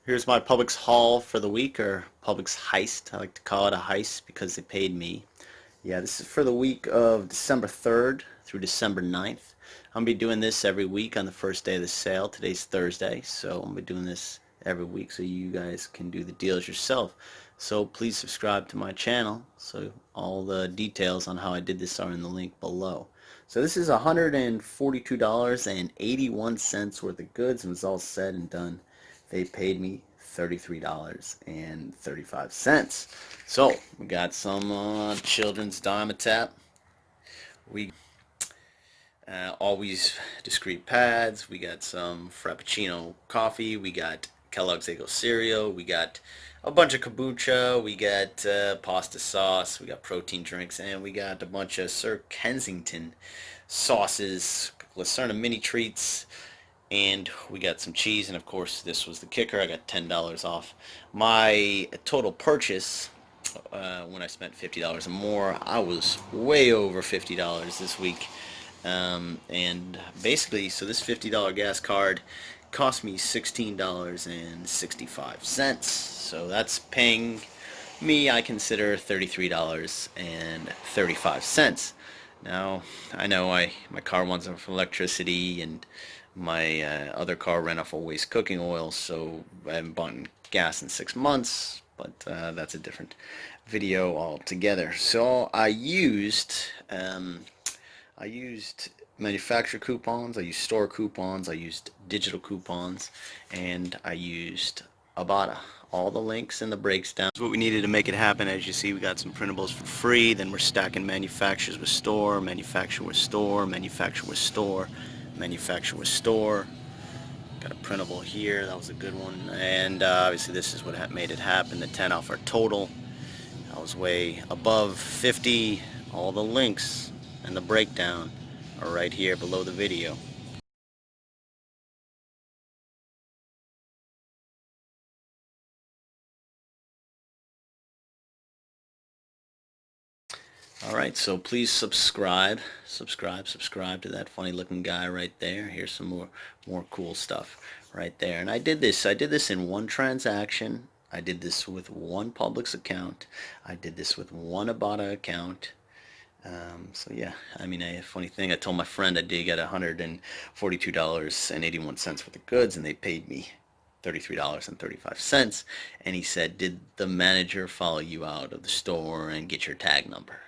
Here's my Publix haul for the week, or Publix heist. I like to call it a heist because they paid me. Yeah, this is for the week of December 3rd through December 9th. I'm going to be doing this every week on the first day of the sale. Today's Thursday, so I'm going to be doing this every week so you guys can do the deals yourself. So please subscribe to my channel. So all the details on how I did this are in the link below. So this is $142.81 worth of goods, and it was all said and done. They paid me $33.35. So we got some children's Dimetapp. We always discreet pads. We got some Frappuccino coffee. We got Kellogg's Eggo cereal. We got a bunch of kombucha. We got pasta sauce. We got protein drinks, and we got a bunch of Sir Kensington sauces, Glucerna mini treats, and we got some cheese. And of course, this was the kicker. I got $10 off my total purchase. When I spent $50 or more, I was way over $50 this week. And basically, so this $50 gas card cost me $16.65. So that's paying me, I consider, $33.35. Now, I know my car runs off electricity, and my other car ran off of waste cooking oil, so I haven't bought gas in 6 months, but that's a different video altogether. So I used manufacturer coupons, I used store coupons, I used digital coupons, and I used ibotta. All the links and the breaks down. That's what we needed to make it happen. As you see, we got some printables for free. Then we're stacking manufacturers with store, manufacturer with store, manufacturer with store, manufacturer with store. Got a printable here. That was a good one. And obviously this is what made it happen. The 10 off our total. I was way above 50. All the links and the breakdown are right here below the video. Alright, so please subscribe to that funny looking guy right there. Here's some more cool stuff right there. And I did this in one transaction. I did this with one Publix account. I did this with one Ibotta account. So yeah, I mean, a funny thing, I told my friend I did get $142.81 worth of goods, and they paid me $33.35. And he said, did the manager follow you out of the store and get your tag number?